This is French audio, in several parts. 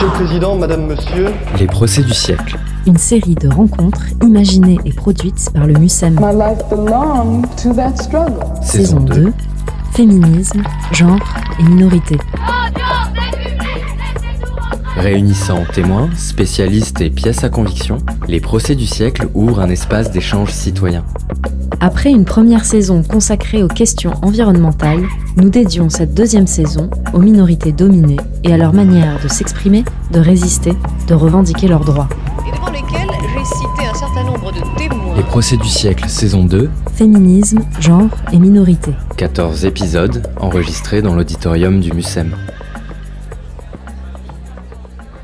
Monsieur le Président, Madame, Monsieur. Les procès du siècle. Une série de rencontres imaginées et produites par le MUSEM. My life belonged to that struggle. Saison 2. Féminisme, genre et minorité. Réunissant témoins, spécialistes et pièces à conviction, les procès du siècle ouvrent un espace d'échange citoyen. Après une première saison consacrée aux questions environnementales, nous dédions cette deuxième saison aux minorités dominées et à leur manière de s'exprimer, de résister, de revendiquer leurs droits. Et devant lesquels j'ai cité un certain nombre de témoins. Les procès du siècle, saison 2. Féminisme, genre et minorité. 14 épisodes enregistrés dans l'auditorium du MUSEM.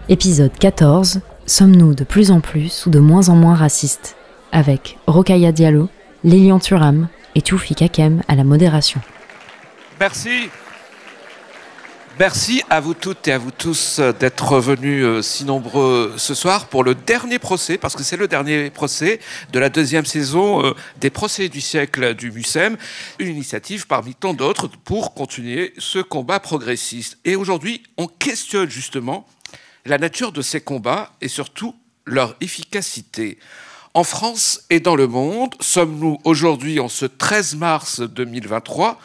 Épisode 14. Sommes-nous de plus en plus ou de moins en moins racistes ? Avec Rokhaya Diallo, Lilian Thuram et Tchoufik Hakem à la modération. Merci. Merci à vous toutes et à vous tous d'être venus si nombreux ce soir pour le dernier procès, parce que c'est le dernier procès de la deuxième saison des procès du siècle du MUSEM, une initiative parmi tant d'autres pour continuer ce combat progressiste. Et aujourd'hui, on questionne justement la nature de ces combats et surtout leur efficacité. En France et dans le monde, sommes-nous aujourd'hui, en ce 13 mars 2023,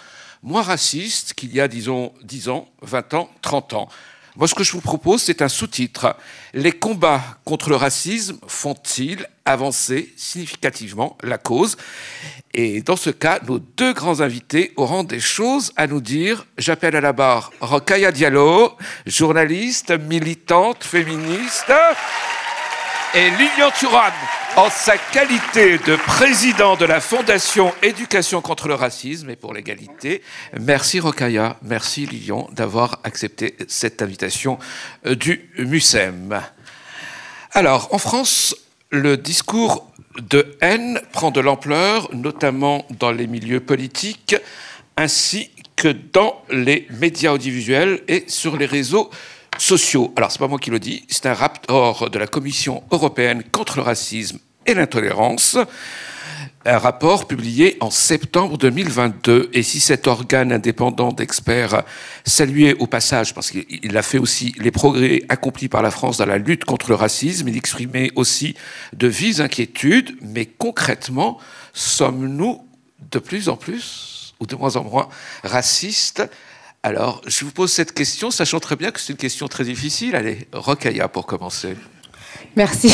moins racistes qu'il y a, disons, 10 ans, 20 ans, 30 ans? Moi, ce que je vous propose, c'est un sous-titre. Les combats contre le racisme font-ils avancer significativement la cause? Et dans ce cas, nos deux grands invités auront des choses à nous dire. J'appelle à la barre Rokhaya Diallo, journaliste, militante, féministe, et Lilian Thuram, en sa qualité de président de la Fondation Éducation contre le racisme et pour l'égalité. Merci Rokhaya, merci Lilian d'avoir accepté cette invitation du MUSEM. Alors, en France, le discours de haine prend de l'ampleur, notamment dans les milieux politiques, ainsi que dans les médias audiovisuels et sur les réseaux sociaux. Alors, c'est pas moi qui le dis, c'est un rapport de la Commission européenne contre le racisme et l'intolérance, un rapport publié en septembre 2022. Et si cet organe indépendant d'experts saluait au passage, parce qu'il a fait aussi les progrès accomplis par la France dans la lutte contre le racisme, il exprimait aussi de vives inquiétudes, mais concrètement, sommes-nous de plus en plus, ou de moins en moins, racistes ? Alors, je vous pose cette question, sachant très bien que c'est une question très difficile. Allez, Rokhaya pour commencer. Merci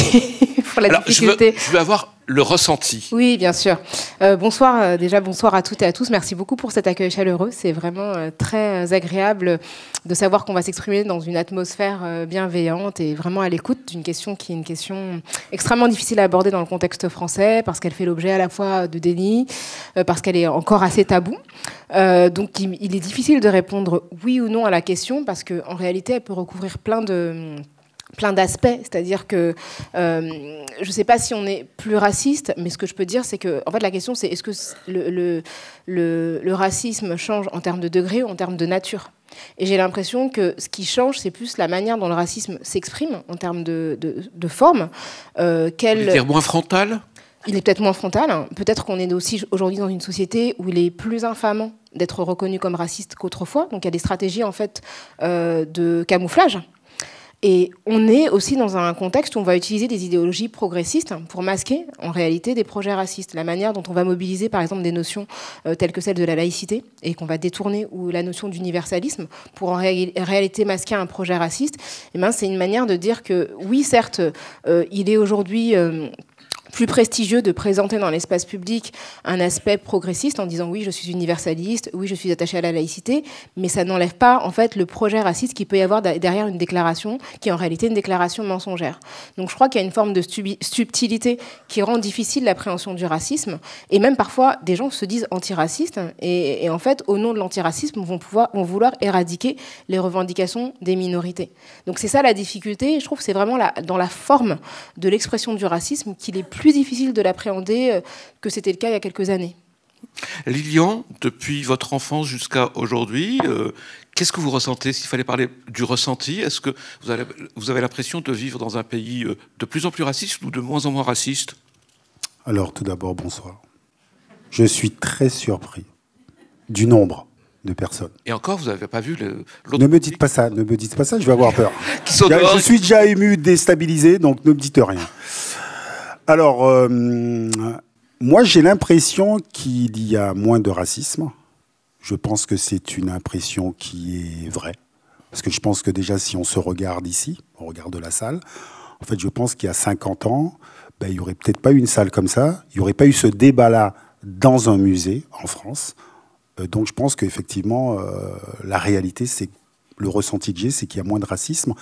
pour la difficulté. Je veux avoir le ressenti. Oui, bien sûr. Bonsoir, déjà bonsoir à toutes et à tous. Merci beaucoup pour cet accueil chaleureux. C'est vraiment très agréable de savoir qu'on va s'exprimer dans une atmosphère bienveillante et vraiment à l'écoute d'une question qui est une question extrêmement difficile à aborder dans le contexte français parce qu'elle fait l'objet à la fois de déni, parce qu'elle est encore assez taboue. Donc il est difficile de répondre oui ou non à la question parce qu'en réalité, elle peut recouvrir plein d'aspects, c'est-à-dire que je ne sais pas si on est plus raciste, mais ce que je peux dire, c'est que en fait, la question, c'est est-ce que le racisme change en termes de degré ou en termes de nature? Et j'ai l'impression que ce qui change, c'est plus la manière dont le racisme s'exprime en termes de forme. Vous voulez dire moins frontal? Il est peut-être moins frontal. Peut-être qu'on est aussi aujourd'hui dans une société où il est plus infamant d'être reconnu comme raciste qu'autrefois. Donc il y a des stratégies en fait de camouflage. Et on est aussi dans un contexte où on va utiliser des idéologies progressistes pour masquer en réalité des projets racistes. La manière dont on va mobiliser par exemple des notions telles que celle de la laïcité et qu'on va détourner, ou la notion d'universalisme pour en réalité masquer un projet raciste, eh ben, c'est une manière de dire que oui certes il est aujourd'hui plus prestigieux de présenter dans l'espace public un aspect progressiste en disant oui, je suis universaliste, oui, je suis attaché à la laïcité, mais ça n'enlève pas en fait le projet raciste qu'il peut y avoir derrière une déclaration qui est en réalité une déclaration mensongère. Donc je crois qu'il y a une forme de subtilité qui rend difficile l'appréhension du racisme, et même parfois des gens se disent antiracistes et en fait au nom de l'antiracisme vont vouloir éradiquer les revendications des minorités. Donc c'est ça la difficulté, et je trouve que c'est vraiment dans la forme de l'expression du racisme qu'il est plus difficile de l'appréhender que c'était le cas il y a quelques années. Lilian, depuis votre enfance jusqu'à aujourd'hui, qu'est-ce que vous ressentez? S'il fallait parler du ressenti, est-ce que vous avez l'impression de vivre dans un pays de plus en plus raciste ou de moins en moins raciste? Alors, tout d'abord, bonsoir. Je suis très surpris du nombre de personnes. Et encore, vous n'avez pas vu l'autre... Ne me dites pas ça, je vais avoir peur. Je suis déjà ému, déstabilisé, donc ne me dites rien. Alors, moi j'ai l'impression qu'il y a moins de racisme. Je pense que c'est une impression qui est vraie. Parce que je pense que déjà, si on se regarde ici, on regarde la salle, en fait, je pense qu'il y a 50 ans, il n'y aurait peut-être pas eu une salle comme ça, il n'y aurait pas eu ce débat-là dans un musée en France. Donc je pense qu'effectivement, la réalité, c'est le ressenti que j'ai, c'est qu'il y a moins de racisme.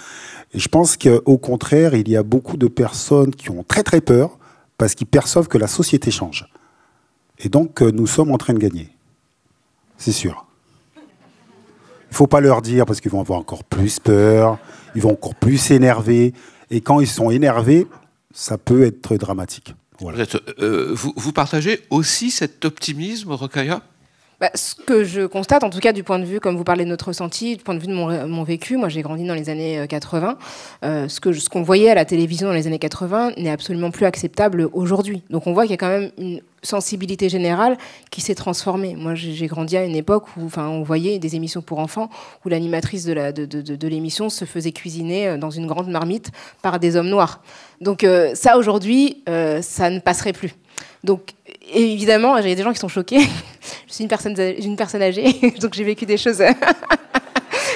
Et je pense qu'au contraire, il y a beaucoup de personnes qui ont très très peur parce qu'ils perçoivent que la société change. Et donc, nous sommes en train de gagner. C'est sûr. Il ne faut pas leur dire parce qu'ils vont avoir encore plus peur, ils vont encore plus s'énerver. Et quand ils sont énervés, ça peut être dramatique. Voilà. Vous partagez aussi cet optimisme, Rokhaya ? Ce que je constate, en tout cas du point de vue, comme vous parlez de notre ressenti, du point de vue de mon vécu, moi j'ai grandi dans les années 80, ce qu'on voyait à la télévision dans les années 80 n'est absolument plus acceptable aujourd'hui. Donc on voit qu'il y a quand même une sensibilité générale qui s'est transformée. Moi j'ai grandi à une époque où on voyait des émissions pour enfants où l'animatrice de l'émission se faisait cuisiner dans une grande marmite par des hommes noirs. Donc ça aujourd'hui, ça ne passerait plus. Donc évidemment, il y a des gens qui sont choqués. Je suis une personne âgée, donc j'ai vécu des choses.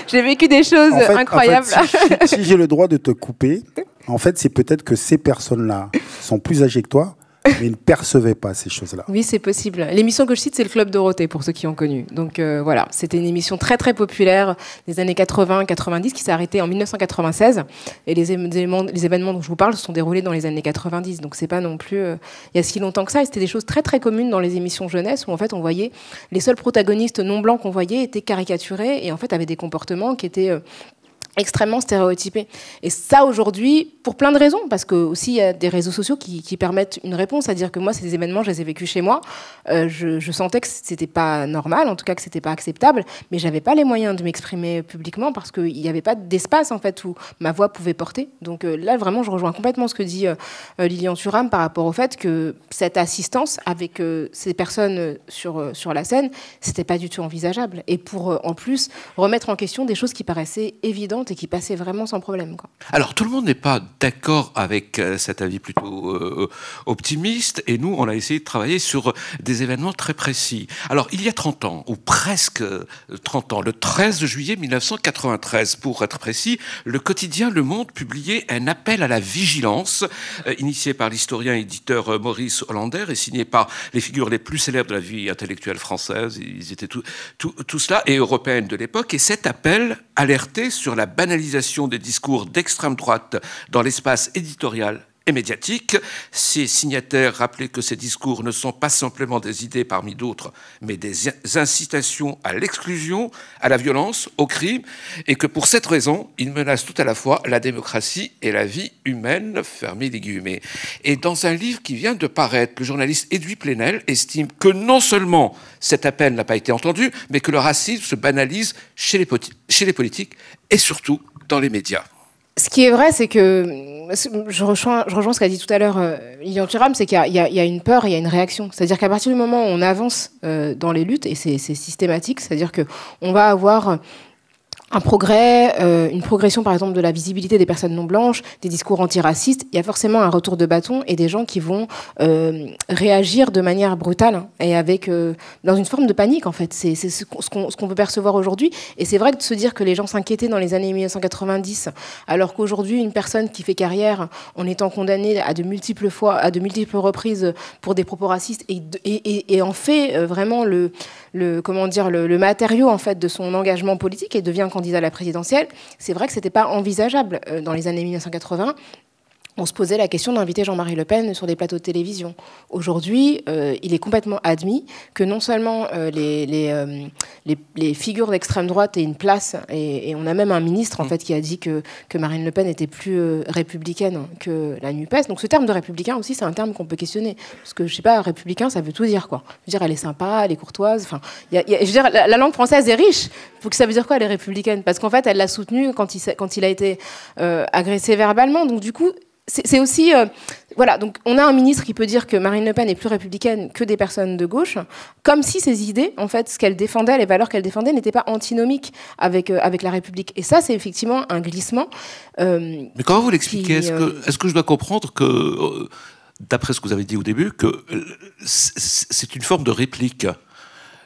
J'ai vécu des choses incroyables. En fait, si j'ai le droit de te couper, en fait, c'est peut-être que ces personnes-là sont plus âgées que toi, mais ils ne percevaient pas ces choses-là. Oui, c'est possible. L'émission que je cite, c'est le Club Dorothée, pour ceux qui ont connu. Donc voilà, c'était une émission très très populaire des années 80-90 qui s'est arrêtée en 1996. Et les événements dont je vous parle se sont déroulés dans les années 90. Donc c'est pas non plus il y a si longtemps que ça. Et c'était des choses très très communes dans les émissions jeunesse où en fait on voyait les seuls protagonistes non blancs qu'on voyait étaient caricaturés et en fait avaient des comportements qui étaient extrêmement stéréotypé. Et ça, aujourd'hui, pour plein de raisons, parce que aussi il y a des réseaux sociaux qui permettent une réponse, c'est-à-dire que moi, ces événements, je les ai vécus chez moi. Je sentais que c'était pas normal, en tout cas que c'était pas acceptable, mais j'avais pas les moyens de m'exprimer publiquement parce qu'il n'y avait pas d'espace, en fait, où ma voix pouvait porter. Donc là, vraiment, je rejoins complètement ce que dit Lilian Thuram par rapport au fait que cette assistance avec ces personnes sur la scène, c'était pas du tout envisageable. Et pour, en plus, remettre en question des choses qui paraissaient évidentes et qui passaient vraiment sans problème, quoi. Alors, tout le monde n'est pas d'accord avec cet avis plutôt optimiste, et nous, on a essayé de travailler sur des événements très précis. Alors, il y a 30 ans, ou presque 30 ans, le 13 juillet 1993, pour être précis, le quotidien Le Monde publiait un appel à la vigilance, initié par l'historien et éditeur Maurice Hollander et signé par les figures les plus célèbres de la vie intellectuelle française, ils étaient tous là, et européennes de l'époque, et cet appel alertait sur la banalisation des discours d'extrême droite dans l'espace éditorial et médiatique. Ces signataires rappelaient que ces discours ne sont pas simplement des idées parmi d'autres, mais des incitations à l'exclusion, à la violence, au crime, et que pour cette raison, ils menacent tout à la fois la démocratie et la vie humaine, fermez les guillemets. Et dans un livre qui vient de paraître, le journaliste Edoui Plenel estime que non seulement cet appel n'a pas été entendu, mais que le racisme se banalise chez les politiques et surtout dans les médias. Ce qui est vrai, c'est que je rejoins ce qu'a dit tout à l'heure Lilian Thuram, c'est qu'il y a une peur et il y a une réaction. C'est-à-dire qu'à partir du moment où on avance dans les luttes, et c'est systématique, c'est-à-dire qu'on va avoir un progrès, une progression par exemple de la visibilité des personnes non blanches, des discours antiracistes, il y a forcément un retour de bâton et des gens qui vont réagir de manière brutale, hein, et avec dans une forme de panique en fait. C'est ce qu'on peut percevoir aujourd'hui. Et c'est vrai que de se dire que les gens s'inquiétaient dans les années 1990, alors qu'aujourd'hui une personne qui fait carrière en étant condamnée à de multiples reprises pour des propos racistes et en fait vraiment le matériau en fait de son engagement politique et devient candidat à la présidentielle, c'est vrai que c'était pas envisageable dans les années 1980. On se posait la question d'inviter Jean-Marie Le Pen sur des plateaux de télévision. Aujourd'hui, il est complètement admis que non seulement les figures d'extrême droite aient une place, et on a même un ministre en fait qui a dit que Marine Le Pen était plus républicaine que la NUPES. Donc ce terme de républicain aussi, c'est un terme qu'on peut questionner. Parce que, je sais pas, républicain, ça veut tout dire, quoi. Je veux dire, elle est sympa, elle est courtoise. Enfin, je veux dire, la langue française est riche. Ça veut dire quoi, elle est républicaine? Parce qu'en fait, elle l'a soutenu quand il a été agressé verbalement. Donc du coup, c'est aussi... voilà, donc on a un ministre qui peut dire que Marine Le Pen est plus républicaine que des personnes de gauche, comme si ses idées, en fait, ce qu'elle défendait, les valeurs qu'elle défendait, n'étaient pas antinomiques avec la République. Et ça, c'est effectivement un glissement. Mais comment vous l'expliquez? Est-ce que je dois comprendre que, d'après ce que vous avez dit au début, que c'est une forme de réplique?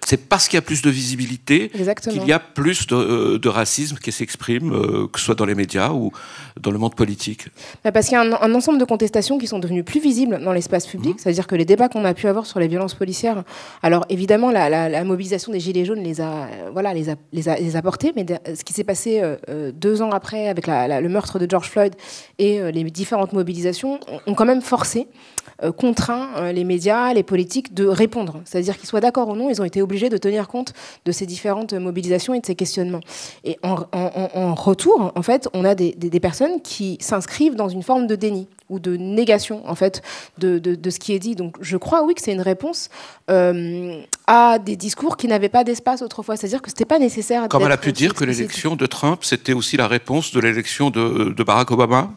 C'est parce qu'il y a plus de visibilité qu'il y a plus de racisme qui s'exprime, que ce soit dans les médias ou dans le monde politique. Parce qu'il y a un ensemble de contestations qui sont devenues plus visibles dans l'espace public, c'est-à-dire que les débats qu'on a pu avoir sur les violences policières, alors évidemment la mobilisation des Gilets jaunes les a portés, mais ce qui s'est passé 2 ans après avec le meurtre de George Floyd et les différentes mobilisations ont quand même forcé, contraint les médias, les politiques de répondre. C'est-à-dire qu'ils soient d'accord ou non, ils ont été obligés de tenir compte de ces différentes mobilisations et de ces questionnements. Et en retour, en fait, on a des personnes qui s'inscrivent dans une forme de déni ou de négation, en fait, de ce qui est dit. Donc, je crois, oui, que c'est une réponse à des discours qui n'avaient pas d'espace autrefois. C'est-à-dire que c'était pas nécessaire. Comme elle a pu dire que l'élection de Trump, c'était aussi la réponse de l'élection de Barack Obama?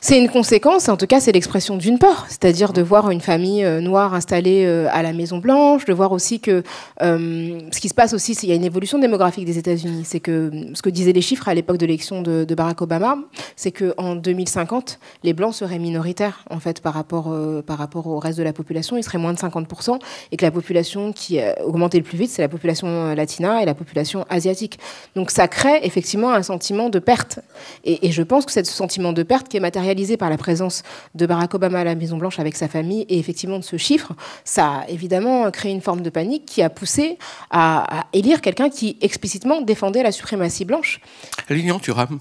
C'est une conséquence, en tout cas, c'est l'expression d'une peur, c'est-à-dire de voir une famille noire installée à la Maison Blanche, de voir aussi que ce qui se passe aussi, il y a une évolution démographique des États-Unis. C'est que ce que disaient les chiffres à l'époque de l'élection de Barack Obama, c'est qu'en 2050, les Blancs seraient minoritaires en fait par rapport au reste de la population, ils seraient moins de 50%, et que la population qui augmentait le plus vite, c'est la population latina et la population asiatique. Donc ça crée effectivement un sentiment de perte, et je pense que c'est ce sentiment de perte qui est matérialisé par la présence de Barack Obama à la Maison-Blanche avec sa famille et effectivement de ce chiffre, ça a évidemment créé une forme de panique qui a poussé à élire quelqu'un qui explicitement défendait la suprématie blanche. Lilian Thuram,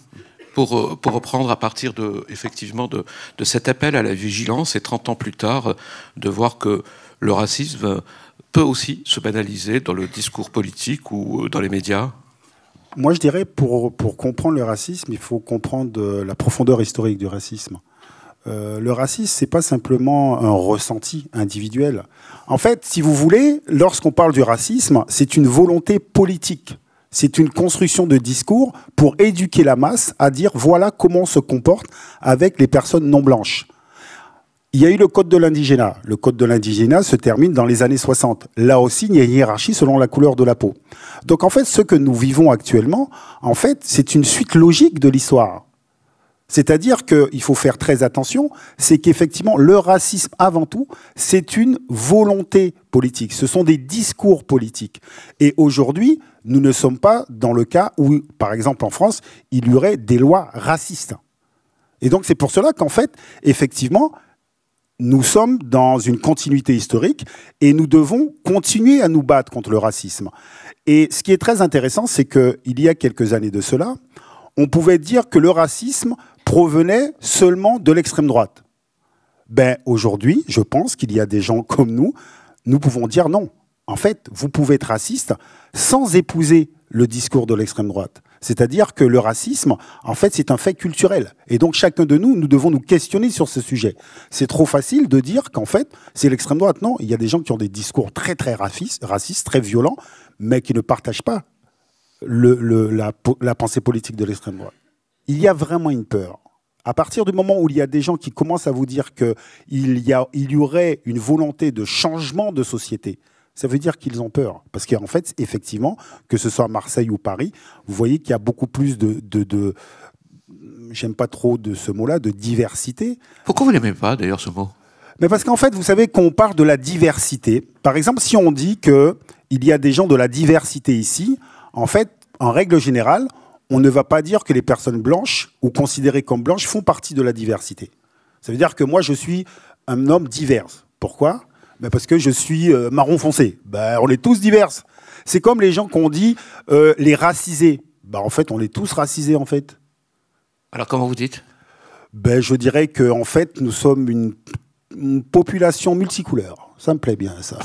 pour reprendre à partir effectivement de cet appel à la vigilance et 30 ans plus tard, de voir que le racisme peut aussi se banaliser dans le discours politique ou dans les médias. Moi, je dirais, pour comprendre le racisme, il faut comprendre la profondeur historique du racisme. Le racisme, c'est pas simplement un ressenti individuel. En fait, si vous voulez, lorsqu'on parle du racisme, c'est une volonté politique. C'est une construction de discours pour éduquer la masse à dire voilà comment on se comporte avec les personnes non blanches. Il y a eu le code de l'indigénat. Le code de l'indigénat se termine dans les années 60. Là aussi, il y a une hiérarchie selon la couleur de la peau. Donc, en fait, ce que nous vivons actuellement, en fait, c'est une suite logique de l'histoire. C'est-à-dire qu'il faut faire très attention, c'est qu'effectivement, le racisme, avant tout, c'est une volonté politique. Ce sont des discours politiques. Et aujourd'hui, nous ne sommes pas dans le cas où, par exemple, en France, il y aurait des lois racistes. Et donc, c'est pour cela qu'en fait, effectivement, nous sommes dans une continuité historique et nous devons continuer à nous battre contre le racisme. Et ce qui est très intéressant, c'est qu'il y a quelques années de cela, on pouvait dire que le racisme provenait seulement de l'extrême droite. Ben, aujourd'hui, je pense qu'il y a des gens comme nous pouvons dire non. En fait, vous pouvez être raciste sans épouser le discours de l'extrême droite. C'est-à-dire que le racisme, en fait, c'est un fait culturel. Et donc, chacun de nous devons nous questionner sur ce sujet. C'est trop facile de dire qu'en fait, c'est l'extrême droite. Non, il y a des gens qui ont des discours très, très racistes, très violents, mais qui ne partagent pas la pensée politique de l'extrême droite. Il y a vraiment une peur. À partir du moment où il y a des gens qui commencent à vous dire qu'il y aurait une volonté de changement de société, ça veut dire qu'ils ont peur. Parce qu'en fait, effectivement, que ce soit Marseille ou Paris, vous voyez qu'il y a beaucoup plus de j'aime pas trop de ce mot-là, de diversité. Pourquoi vous n'aimez pas, d'ailleurs, ce mot? Mais parce qu'en fait, vous savez qu'on parle de la diversité. Par exemple, si on dit qu'il y a des gens de la diversité ici, en fait, en règle générale, on ne va pas dire que les personnes blanches ou considérées comme blanches font partie de la diversité. Ça veut dire que moi, je suis un homme divers. Pourquoi ? Ben parce que je suis marron foncé. Ben, on est tous divers. C'est comme les gens qu'on dit les racisés. Ben, en fait, on est tous racisés, en fait. Alors, comment vous dites ? Ben, je dirais qu'en fait, nous sommes une population multicouleur. Ça me plaît bien, ça.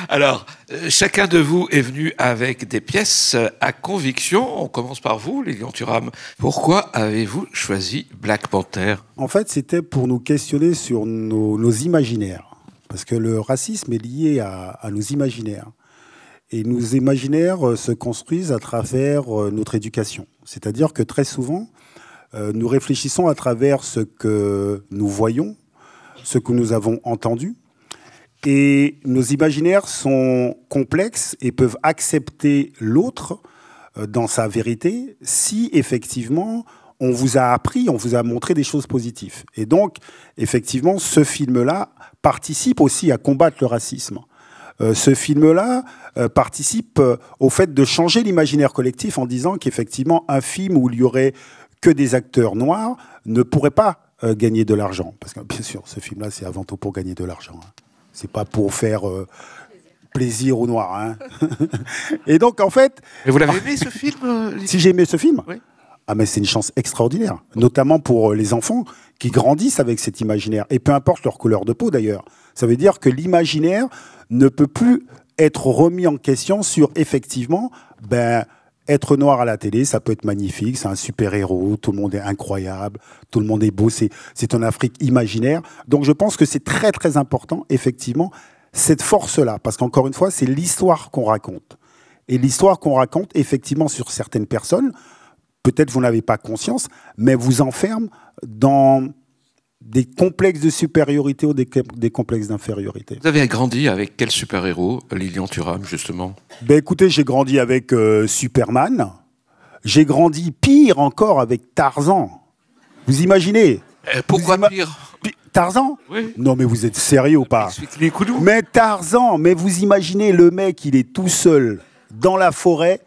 Alors, chacun de vous est venu avec des pièces à conviction. On commence par vous, Lilian Thuram. Pourquoi avez-vous choisi Black Panther ? En fait, c'était pour nous questionner sur nos imaginaires. Parce que le racisme est lié à nos imaginaires. Et nos imaginaires se construisent à travers notre éducation. C'est-à-dire que très souvent, nous réfléchissons à travers ce que nous voyons, ce que nous avons entendu. Et nos imaginaires sont complexes et peuvent accepter l'autre dans sa vérité si, effectivement, on vous a appris, on vous a montré des choses positives. Et donc, effectivement, ce film-là participe aussi à combattre le racisme. Ce film-là participe au fait de changer l'imaginaire collectif en disant qu'effectivement, un film où il y aurait que des acteurs noirs ne pourrait pas gagner de l'argent. Parce que, bien sûr, ce film-là, c'est avant tout pour gagner de l'argent. Hein. C'est pas pour faire plaisir aux Noirs. Hein. Et donc, en fait... Mais vous l'avez aimé, ce film Si j'ai aimé ce film oui. Ah, mais c'est une chance extraordinaire. Notamment pour les enfants qui grandissent avec cet imaginaire. Et peu importe leur couleur de peau, d'ailleurs. Ça veut dire que l'imaginaire ne peut plus être remis en question sur, effectivement, être noir à la télé, ça peut être magnifique, c'est un super-héros, tout le monde est incroyable, tout le monde est beau, c'est une Afrique imaginaire. Donc je pense que c'est très très important, effectivement, cette force-là, parce qu'encore une fois, c'est l'histoire qu'on raconte. Et l'histoire qu'on raconte, effectivement, sur certaines personnes, peut-être vous n'avez pas conscience, mais vous enferme dans des complexes de supériorité ou des complexes d'infériorité. Vous avez grandi avec quel super-héros, Lilian Thuram, justement? Écoutez, j'ai grandi avec Superman. J'ai grandi pire encore avec Tarzan. Vous imaginez? Pourquoi pire? Tarzan? Oui. Non, mais vous êtes sérieux ou pas? Explique-les Koudou. Mais Tarzan, mais vous imaginez le mec, il est tout seul dans la forêt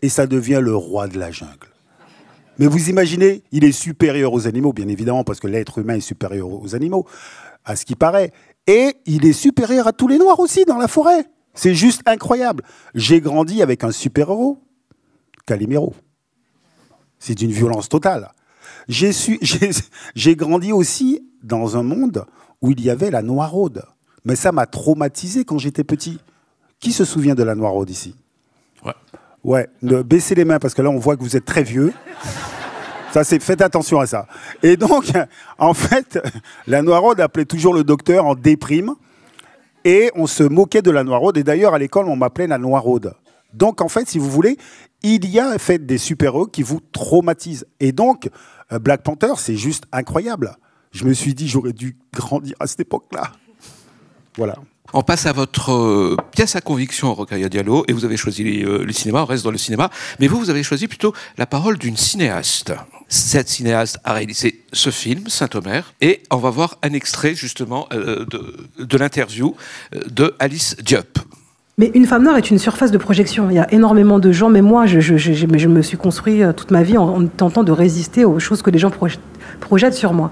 et ça devient le roi de la jungle. Mais vous imaginez, il est supérieur aux animaux, bien évidemment, parce que l'être humain est supérieur aux animaux, à ce qui paraît. Et il est supérieur à tous les Noirs aussi dans la forêt. C'est juste incroyable. J'ai grandi avec un super-héros, Calimero. C'est d'une violence totale. J'ai grandi aussi dans un monde où il y avait la noiraude. Mais ça m'a traumatisé quand j'étais petit. Qui se souvient de la noiraude ici? Ouais, baissez les mains parce que là on voit que vous êtes très vieux. Faites attention à ça. Et donc, en fait, la noiraude appelait toujours le docteur en déprime et on se moquait de la noiraude. Et d'ailleurs, à l'école, on m'appelait la noiraude. Donc, en fait, si vous voulez, il y a en fait des super-héros qui vous traumatisent. Et donc, Black Panther, c'est juste incroyable. Je me suis dit, j'aurais dû grandir à cette époque-là. Voilà. On passe à votre pièce à conviction, Rokhaya Diallo, et vous avez choisi le cinéma, on reste dans le cinéma, mais vous avez choisi plutôt la parole d'une cinéaste. Cette cinéaste a réalisé ce film, Saint-Omer, et on va voir un extrait justement de l'interview de Alice Diop. Mais Une femme noire est une surface de projection. Il y a énormément de gens, mais moi, je me suis construit toute ma vie en tentant de résister aux choses que les gens projettent sur moi.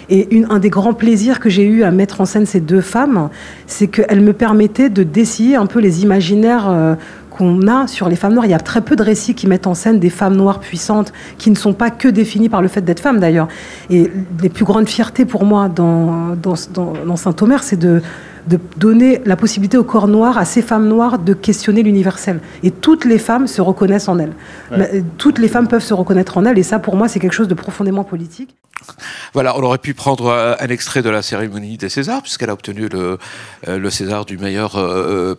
Et un des grands plaisirs que j'ai eu à mettre en scène ces deux femmes, c'est qu'elles me permettaient de dessiller un peu les imaginaires qu'on a sur les femmes noires. Il y a très peu de récits qui mettent en scène des femmes noires puissantes, qui ne sont pas que définies par le fait d'être femmes, d'ailleurs. Et les plus grandes fiertés pour moi dans Saint-Omer, c'est de donner la possibilité au corps noir, à ces femmes noires, de questionner l'universel. Et toutes les femmes se reconnaissent en elles. Ouais. Toutes les femmes peuvent se reconnaître en elles, et ça, pour moi, c'est quelque chose de profondément politique. Voilà, on aurait pu prendre un extrait de la cérémonie des Césars, puisqu'elle a obtenu le César du meilleur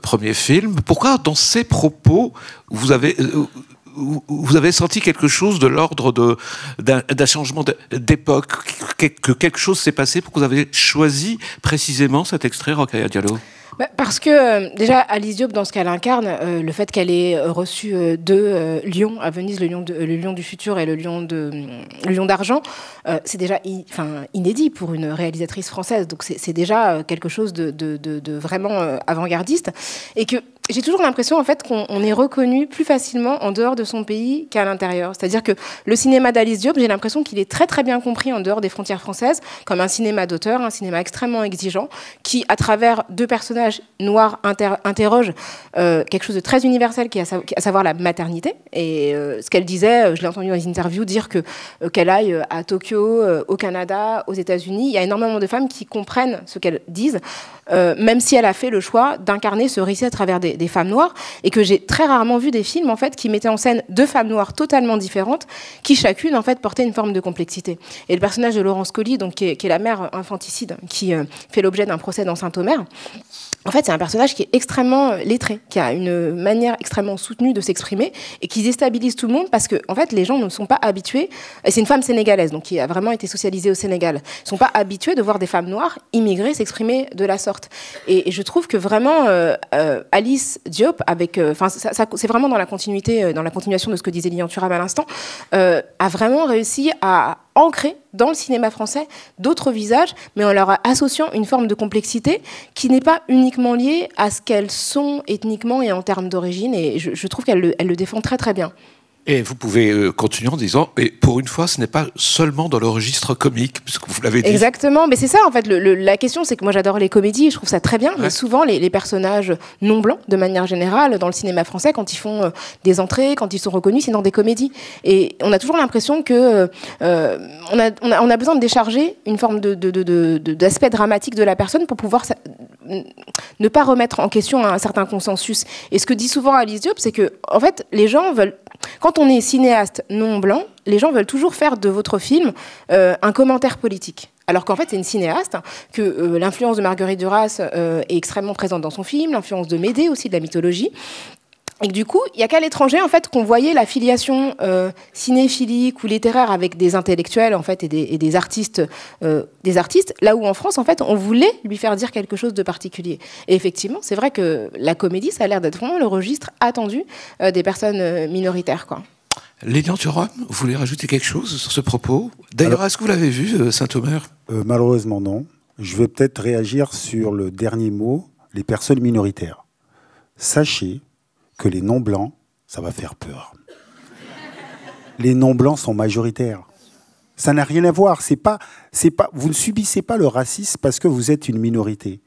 premier film. Pourquoi, dans ces propos, vous avez senti quelque chose de l'ordre d'un changement d'époque, que quelque chose s'est passé pour que vous avez choisi précisément cet extrait, Rokhaya Diallo? Parce que déjà, Alice Diop, dans ce qu'elle incarne, le fait qu'elle ait reçu deux lions à Venise, le lion du futur et le lion d'argent, c'est déjà inédit pour une réalisatrice française. Donc c'est déjà quelque chose de vraiment avant-gardiste. Et que j'ai toujours l'impression en fait qu'on est reconnu plus facilement en dehors de son pays qu'à l'intérieur. C'est-à-dire que le cinéma d'Alice Diop, j'ai l'impression qu'il est très très bien compris en dehors des frontières françaises, comme un cinéma d'auteur, un cinéma extrêmement exigeant, qui, à travers deux personnages noirs, interroge quelque chose de très universel, qui est à savoir la maternité. Et ce qu'elle disait, je l'ai entendu dans les interviews dire qu'elle aille à Tokyo, au Canada, aux États-Unis, il y a énormément de femmes qui comprennent ce qu'elles disent, même si elle a fait le choix d'incarner ce récit à travers des des femmes noires, et que j'ai très rarement vu des films en fait qui mettaient en scène deux femmes noires totalement différentes, qui chacune en fait portait une forme de complexité. Et le personnage de Laurence Colli, donc qui est la mère infanticide, qui fait l'objet d'un procès dans Saint-Omer. En fait, c'est un personnage qui est extrêmement lettré, qui a une manière extrêmement soutenue de s'exprimer et qui déstabilise tout le monde parce que, en fait, les gens ne sont pas habitués. Et c'est une femme sénégalaise, donc qui a vraiment été socialisée au Sénégal. Ils ne sont pas habitués de voir des femmes noires immigrées s'exprimer de la sorte. Et je trouve que vraiment Alice Diop, c'est vraiment dans la continuité, dans la continuation de ce que disait Lilian Thuram à l'instant, a vraiment réussi à ancrer dans le cinéma français d'autres visages, mais en leur associant une forme de complexité qui n'est pas uniquement liée à ce qu'elles sont ethniquement et en termes d'origine, et je trouve qu'elle le défend très très bien. Et vous pouvez continuer en disant, et pour une fois, ce n'est pas seulement dans le registre comique, puisque vous l'avez dit. Exactement, mais c'est ça en fait. La question, c'est que moi j'adore les comédies, et je trouve ça très bien, mais souvent les personnages non blancs, de manière générale, dans le cinéma français, quand ils font des entrées, quand ils sont reconnus, c'est dans des comédies. Et on a toujours l'impression que on a besoin de décharger une forme d'aspect dramatique de la personne pour pouvoir ne pas remettre en question un certain consensus. Et ce que dit souvent Alice Diop, c'est que en fait, les gens veulent... Quand on est cinéaste non blanc, les gens veulent toujours faire de votre film un commentaire politique. Alors qu'en fait, c'est une cinéaste, que l'influence de Marguerite Duras est extrêmement présente dans son film, l'influence de Médée aussi, de la mythologie. Et que du coup, il n'y a qu'à l'étranger en fait, qu'on voyait la filiation cinéphilique ou littéraire avec des intellectuels en fait, et des artistes, là où en France, en fait, on voulait lui faire dire quelque chose de particulier. Et effectivement, c'est vrai que la comédie, ça a l'air d'être vraiment le registre attendu des personnes minoritaires, quoi. Lilian Thuram, vous voulez rajouter quelque chose sur ce propos? D'ailleurs, est-ce que vous l'avez vu, Saint-Omer? Malheureusement, non. Je vais peut-être réagir sur le dernier mot, les personnes minoritaires. Sachez que les non-blancs, ça va faire peur. Les non-blancs sont majoritaires. Ça n'a rien à voir. Vous ne subissez pas le racisme parce que vous êtes une minorité.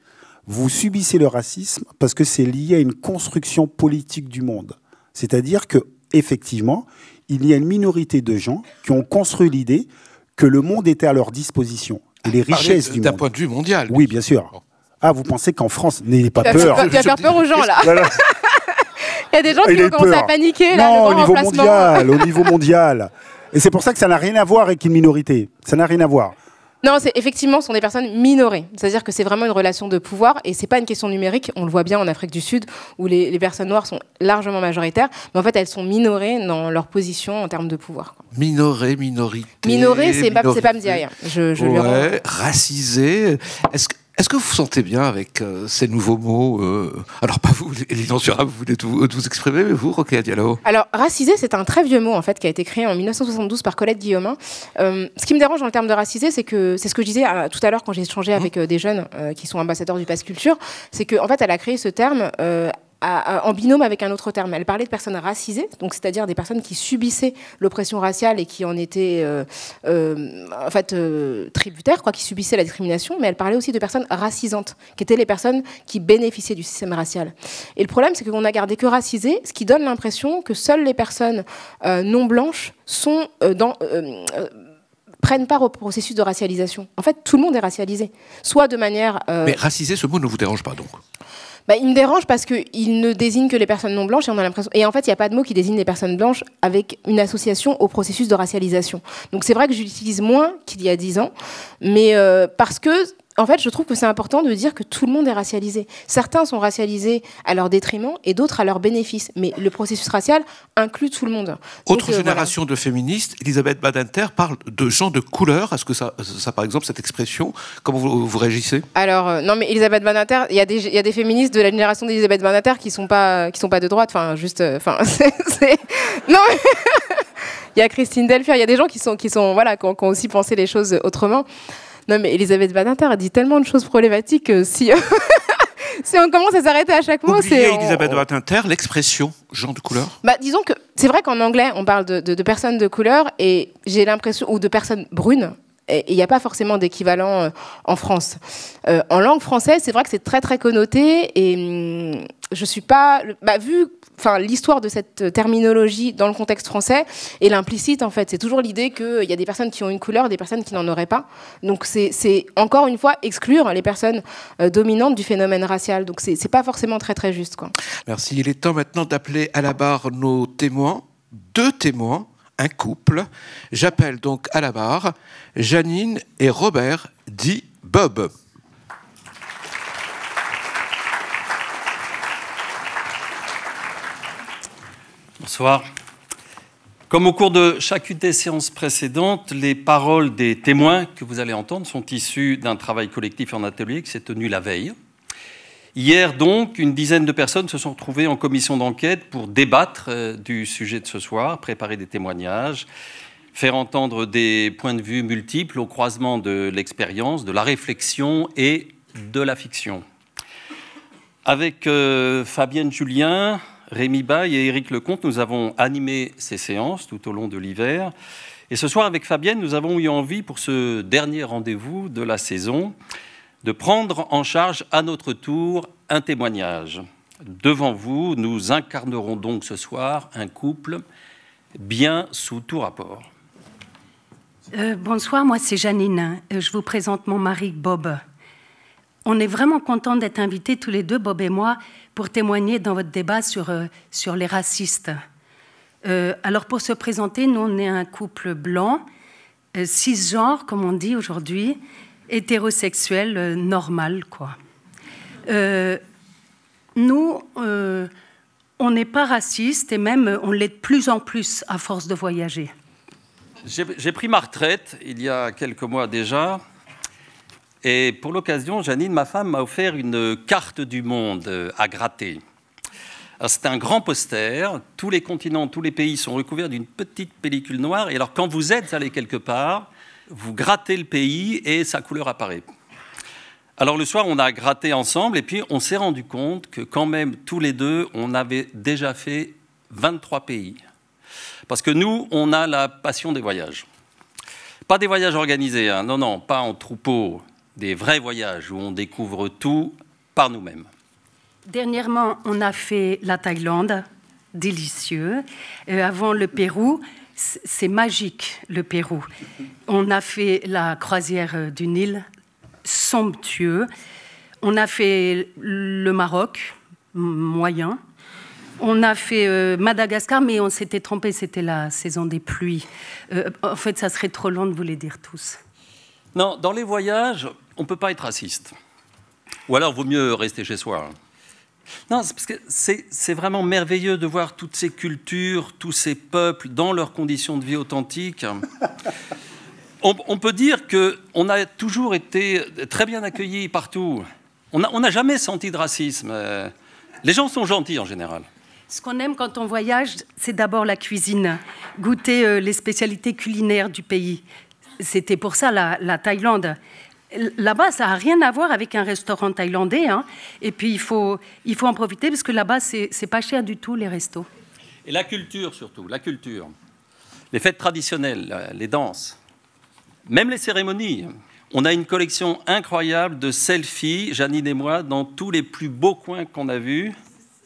Vous subissez le racisme parce que c'est lié à une construction politique du monde. C'est-à-dire que, effectivement, il y a une minorité de gens qui ont construit l'idée que le monde était à leur disposition. Et les richesses du monde. D'un point de vue mondial. Oui, bien sûr. Ah, vous pensez qu'en France, n'ayez pas peur. Tu vas faire peur aux gens, là. Voilà. Il y a des gens qui vont commencer à paniquer. Là, non, au niveau mondial. Et c'est pour ça que ça n'a rien à voir avec une minorité. Ça n'a rien à voir. Non, effectivement, ce sont des personnes minorées. C'est-à-dire que c'est vraiment une relation de pouvoir et c'est pas une question numérique. On le voit bien en Afrique du Sud où les personnes noires sont largement majoritaires, mais en fait elles sont minorées dans leur position en termes de pouvoir. Minorées, minorités. Minorées, c'est pas me dire rien. Ouais, racisées. Est-ce que vous vous sentez bien avec ces nouveaux mots Alors, pas vous, Lilian Thuram, vous voulez vous exprimer, mais vous, Rokhaya Diallo? Alors, racisé, c'est un très vieux mot, en fait, qui a été créé en 1972 par Colette Guillaumin. Ce qui me dérange dans le terme de racisé, c'est ce que je disais tout à l'heure quand j'ai échangé avec des jeunes qui sont ambassadeurs du Pass Culture, c'est qu'en fait, elle a créé ce terme en binôme avec un autre terme. Elle parlait de personnes racisées, donc c'est-à-dire des personnes qui subissaient l'oppression raciale et qui en étaient tributaires, qui subissaient la discrimination, mais elle parlait aussi de personnes racisantes, qui étaient les personnes qui bénéficiaient du système racial. Et le problème, c'est qu'on a gardé que racisées, ce qui donne l'impression que seules les personnes non blanches sont prennent part au processus de racialisation. En fait, tout le monde est racialisé, soit de manière... Mais racisé, ce mot ne vous dérange pas, donc? Il me dérange parce qu'il ne désigne que les personnes non blanches et on a l'impression... Et en fait, il n'y a pas de mot qui désigne les personnes blanches avec une association au processus de racialisation. Donc c'est vrai que j'utilise moins qu'il y a 10 ans, mais parce que... En fait, je trouve que c'est important de dire que tout le monde est racialisé. Certains sont racialisés à leur détriment et d'autres à leur bénéfice. Mais le processus racial inclut tout le monde. Autre génération de féministes, Elisabeth Badinter parle de gens de couleur. Est-ce que ça par exemple, cette expression, comment vous réagissez? Alors, non, mais Elisabeth Badinter, il y a des féministes de la génération d'Elisabeth Badinter qui sont pas de droite. Enfin, juste... Non, il y a Christine Delphi, il y a des gens qui ont aussi pensé les choses autrement. Non, mais Elisabeth Badinter a dit tellement de choses problématiques que si on commence à s'arrêter à chaque mot, c'est... Elisabeth Badinter, l'expression gens de couleur. Disons que c'est vrai qu'en anglais, on parle de personnes de couleur et j'ai l'impression, ou de personnes brunes, Et il n'y a pas forcément d'équivalent en France. En langue française, c'est vrai que c'est très très connoté et je suis pas... vu l'histoire de cette terminologie dans le contexte français et l'implicite, en fait, c'est toujours l'idée qu'il y a des personnes qui ont une couleur, des personnes qui n'en auraient pas. Donc c'est encore une fois exclure les personnes dominantes du phénomène racial. Donc c'est pas forcément très très juste, quoi. Merci. Il est temps maintenant d'appeler à la barre nos témoins, 2 témoins, un couple. J'appelle donc à la barre Janine et Robert, dit Bob. Bonsoir. Comme au cours de chacune des séances précédentes, les paroles des témoins que vous allez entendre sont issues d'un travail collectif en atelier qui s'est tenu la veille. Hier donc, une dizaine de personnes se sont retrouvées en commission d'enquête pour débattre du sujet de ce soir, préparer des témoignages, faire entendre des points de vue multiples au croisement de l'expérience, de la réflexion et de la fiction. Avec Fabienne Julien, Rémi Baille et Éric Lecomte, nous avons animé ces séances tout au long de l'hiver. Et ce soir, avec Fabienne, nous avons eu envie, pour ce dernier rendez-vous de la saison, de prendre en charge à notre tour un témoignage. Devant vous, nous incarnerons donc ce soir un couple bien sous tout rapport. Bonsoir, moi c'est Janine. Je vous présente mon mari Bob. On est vraiment contents d'être invités tous les deux, Bob et moi, pour témoigner dans votre débat sur les racistes. Alors pour se présenter, nous on est un couple blanc, cisgenre comme on dit aujourd'hui, hétérosexuel, normal quoi. Nous, on n'est pas racistes et même on l'est de plus en plus à force de voyager. J'ai pris ma retraite il y a quelques mois déjà. Et pour l'occasion, Janine, ma femme, m'a offert une carte du monde à gratter. C'est un grand poster. Tous les continents, tous les pays sont recouverts d'une petite pellicule noire. Et alors, quand vous êtes allé quelque part, vous grattez le pays et sa couleur apparaît. Alors, le soir, on a gratté ensemble et puis on s'est rendu compte que quand même, tous les deux, on avait déjà fait 23 pays. Parce que nous, on a la passion des voyages. Pas des voyages organisés, hein. Non, non, pas en troupeau. Des vrais voyages où on découvre tout par nous-mêmes. Dernièrement, on a fait la Thaïlande, délicieux. Avant le Pérou, c'est magique, le Pérou. On a fait la croisière du Nil, somptueux. On a fait le Maroc, moyen. On a fait Madagascar, mais on s'était trompé, c'était la saison des pluies. En fait, ça serait trop long de vous les dire tous. Non, dans les voyages, on ne peut pas être raciste. Ou alors, il vaut mieux rester chez soi. Non, c'est parce que c'est vraiment merveilleux de voir toutes ces cultures, tous ces peuples dans leurs conditions de vie authentiques. On peut dire qu'on a toujours été très bien accueillis partout. On n'a jamais senti de racisme. Les gens sont gentils en général. Ce qu'on aime quand on voyage, c'est d'abord la cuisine, goûter les spécialités culinaires du pays. C'était pour ça la Thaïlande. Là-bas, ça n'a rien à voir avec un restaurant thaïlandais. Hein. Et puis, il faut en profiter parce que là-bas, c'est pas cher du tout, les restos. Et la culture, surtout, la culture. Les fêtes traditionnelles, les danses, même les cérémonies. On a une collection incroyable de selfies, Janine et moi, dans tous les plus beaux coins qu'on a vus.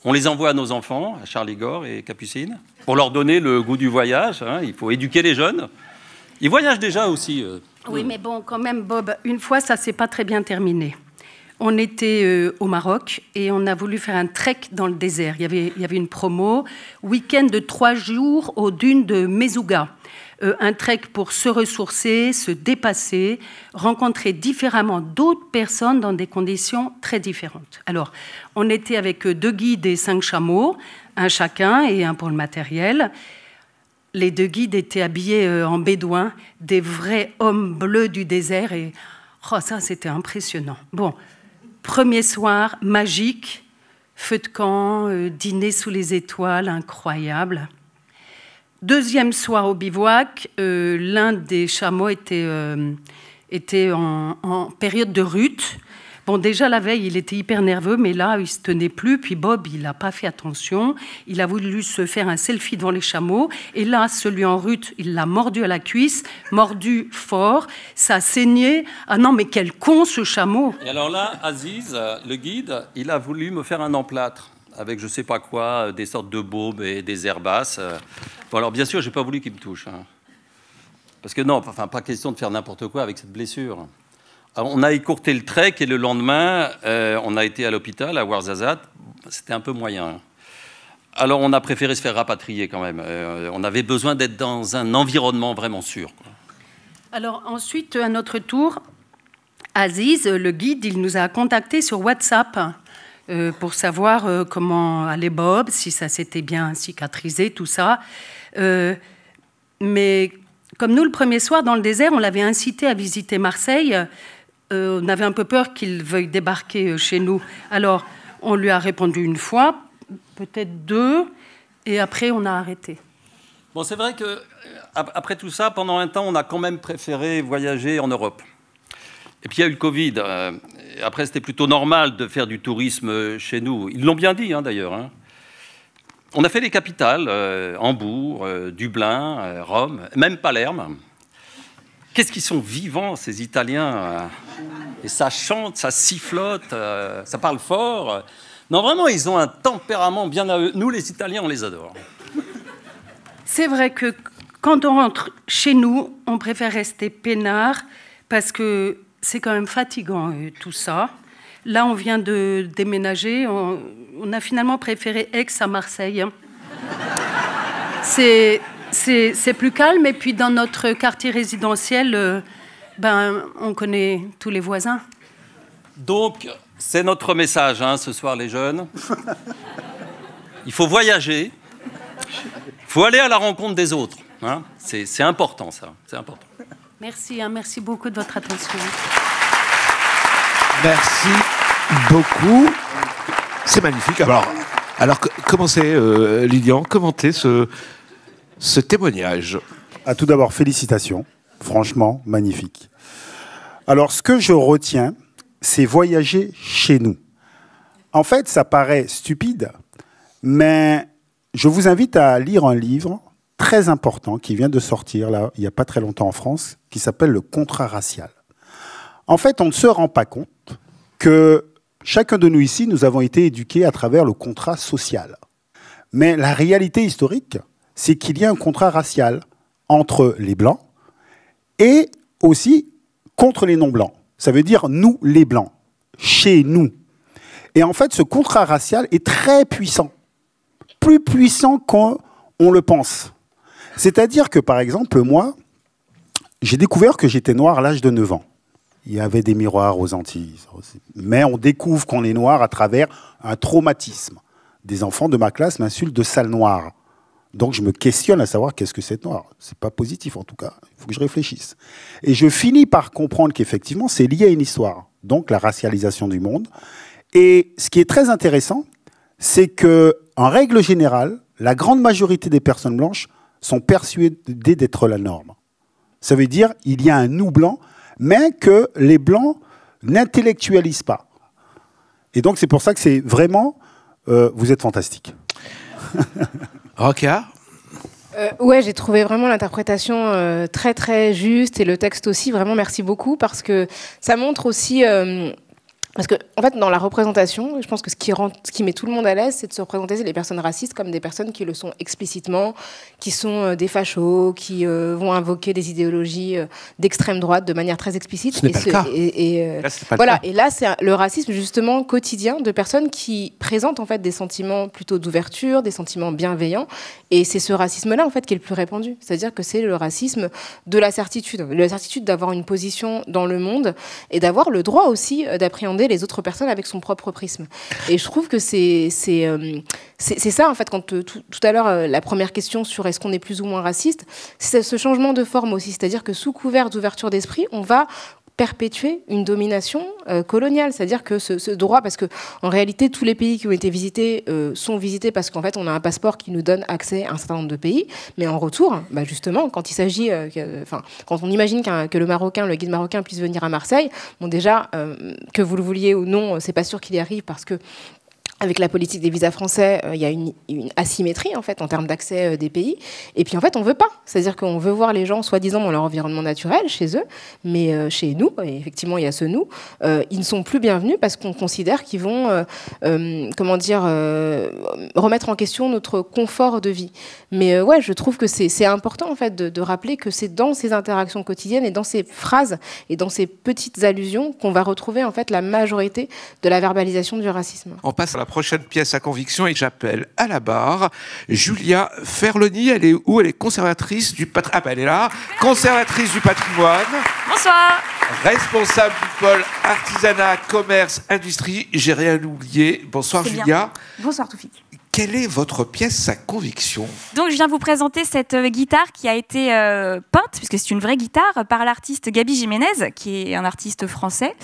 On les envoie à nos enfants, à Charlie Gore et Capucine, pour leur donner le goût du voyage. Hein. Il faut éduquer les jeunes. Ils voyagent déjà aussi. Oui, mais bon, quand même, Bob, une fois, ça ne s'est pas très bien terminé. On était au Maroc et on a voulu faire un trek dans le désert. Il y avait une promo, week-end de 3 jours aux dunes de Merzouga. Un trek pour se ressourcer, se dépasser, rencontrer différemment d'autres personnes dans des conditions très différentes. Alors, on était avec 2 guides et 5 chameaux, un chacun et un pour le matériel. Les 2 guides étaient habillés en bédouins, des vrais hommes bleus du désert. Et ça, c'était impressionnant. Bon, premier soir, magique, feu de camp, dîner sous les étoiles, incroyable. Deuxième soir au bivouac, l'un des chameaux était en période de rut, Bon, déjà la veille, il était hyper nerveux, mais là, il se tenait plus. Puis Bob, il n'a pas fait attention. Il a voulu se faire un selfie devant les chameaux. Et là, celui en rut, il l'a mordu à la cuisse, mordu fort. Ça a saigné. Ah non, mais quel con ce chameau! Et alors là, Aziz, le guide, il a voulu me faire un emplâtre avec je sais pas quoi, des sortes de baumes et des herbasses. Bon, alors bien sûr, j'ai pas voulu qu'il me touche. Hein. Parce que non, enfin, pas question de faire n'importe quoi avec cette blessure. Alors, on a écourté le trek et le lendemain, on a été à l'hôpital, à Ouarzazate. C'était un peu moyen. Alors, on a préféré se faire rapatrier quand même. On avait besoin d'être dans un environnement vraiment sûr. Quoi. Alors, ensuite, à notre tour, Aziz, le guide, il nous a contactés sur WhatsApp pour savoir comment allait Bob, si ça s'était bien cicatrisé, tout ça. Mais comme nous, le premier soir, dans le désert, on l'avait incité à visiter Marseille. On avait un peu peur qu'il veuille débarquer chez nous. Alors, on lui a répondu une fois, peut-être deux, et après, on a arrêté. Bon, c'est vrai qu'après tout ça, pendant un temps, on a quand même préféré voyager en Europe. Et puis, il y a eu le Covid. Après, c'était plutôt normal de faire du tourisme chez nous. Ils l'ont bien dit, hein, d'ailleurs. Hein. On a fait les capitales, Hambourg, Dublin, Rome, même Palerme. Qu'est-ce qu'ils sont vivants, ces Italiens. Et ça chante, ça sifflote, ça parle fort. Non, vraiment, ils ont un tempérament bien à eux. Nous, les Italiens, on les adore. C'est vrai que quand on rentre chez nous, on préfère rester peinard parce que c'est quand même fatigant, tout ça. Là, on vient de déménager. On a finalement préféré Aix à Marseille. C'est plus calme. Et puis, dans notre quartier résidentiel, on connaît tous les voisins. Donc, c'est notre message, hein, ce soir, les jeunes. Il faut voyager. Il faut aller à la rencontre des autres. Hein. C'est important, ça. C'est important. Merci, hein, merci beaucoup de votre attention. Merci beaucoup. C'est magnifique. Alors comment c'est, Lilian, commentez ce témoignage? Tout d'abord, félicitations. Franchement, magnifique. Alors, ce que je retiens, c'est voyager chez nous. En fait, ça paraît stupide, mais je vous invite à lire un livre très important qui vient de sortir, là, il n'y a pas très longtemps en France, qui s'appelle « Le contrat racial ». En fait, on ne se rend pas compte que chacun de nous ici, nous avons été éduqués à travers le contrat social. Mais la réalité historique, c'est qu'il y a un contrat racial entre les Blancs et aussi contre les non-Blancs. Ça veut dire nous, les Blancs, chez nous. Et en fait, ce contrat racial est très puissant, plus puissant qu'on le pense. C'est-à-dire que, par exemple, moi, j'ai découvert que j'étais noir à l'âge de 9 ans. Il y avait des miroirs aux Antilles. Mais on découvre qu'on est noir à travers un traumatisme. Des enfants de ma classe m'insultent de sale noir. Donc je me questionne à savoir qu'est-ce que c'est noir. C'est pas positif en tout cas. Il faut que je réfléchisse. Et je finis par comprendre qu'effectivement c'est lié à une histoire. Donc la racialisation du monde. Et ce qui est très intéressant, c'est que en règle générale, la grande majorité des personnes blanches sont persuadées d'être la norme. Ça veut dire qu'il y a un nous blanc, mais que les blancs n'intellectualisent pas. Et donc c'est pour ça que c'est vraiment... vous êtes fantastique. Rokia? Ouais, j'ai trouvé vraiment l'interprétation très très juste et le texte aussi, vraiment merci beaucoup parce que ça montre aussi... Parce que, en fait, dans la représentation, je pense que ce qui met tout le monde à l'aise, c'est de se représenter les personnes racistes comme des personnes qui le sont explicitement, qui sont des fachos, qui vont invoquer des idéologies d'extrême droite de manière très explicite. Ce n'est pas le cas. Là, c'est pas voilà. Le cas. Et là, c'est le racisme justement quotidien de personnes qui présentent en fait des sentiments plutôt d'ouverture, des sentiments bienveillants. Et c'est ce racisme-là en fait qui est le plus répandu. C'est-à-dire que c'est le racisme de la certitude d'avoir une position dans le monde et d'avoir le droit aussi d'appréhender les autres personnes avec son propre prisme. Et je trouve que c'est ça, en fait, quand tout à l'heure, la première question sur est-ce qu'on est plus ou moins raciste, c'est ce changement de forme aussi. C'est-à-dire que sous couvert d'ouverture d'esprit, on va perpétuer une domination coloniale. C'est-à-dire que ce droit, parce qu'en réalité, tous les pays qui ont été visités sont visités parce qu'en fait, on a un passeport qui nous donne accès à un certain nombre de pays. Mais en retour, justement, quand il s'agit, quand on imagine que le guide marocain puisse venir à Marseille, bon déjà, que vous le vouliez ou non, c'est pas sûr qu'il y arrive parce que avec la politique des visas français, il y a une asymétrie en fait en termes d'accès des pays. Et puis en fait, on veut pas. C'est-à-dire qu'on veut voir les gens soi-disant dans leur environnement naturel chez eux, mais chez nous, et effectivement il y a ce nous, ils ne sont plus bienvenus parce qu'on considère qu'ils vont, remettre en question notre confort de vie. Mais ouais, je trouve que c'est important en fait de rappeler que c'est dans ces interactions quotidiennes et dans ces phrases et dans ces petites allusions qu'on va retrouver en fait la majorité de la verbalisation du racisme. On passe à la prochaine pièce à conviction et j'appelle à la barre Julia Ferloni. Elle est où? Elle est conservatrice du patrimoine. Ah ben elle est là, conservatrice du patrimoine. Bonsoir. Responsable du pôle artisanat, commerce, industrie. J'ai rien oublié. Bonsoir Julia. Bien. Bonsoir Toufik. Quelle est votre pièce à conviction? Donc je viens vous présenter cette guitare qui a été peinte, puisque c'est une vraie guitare, par l'artiste Gaby Jiménez, qui est un artiste français.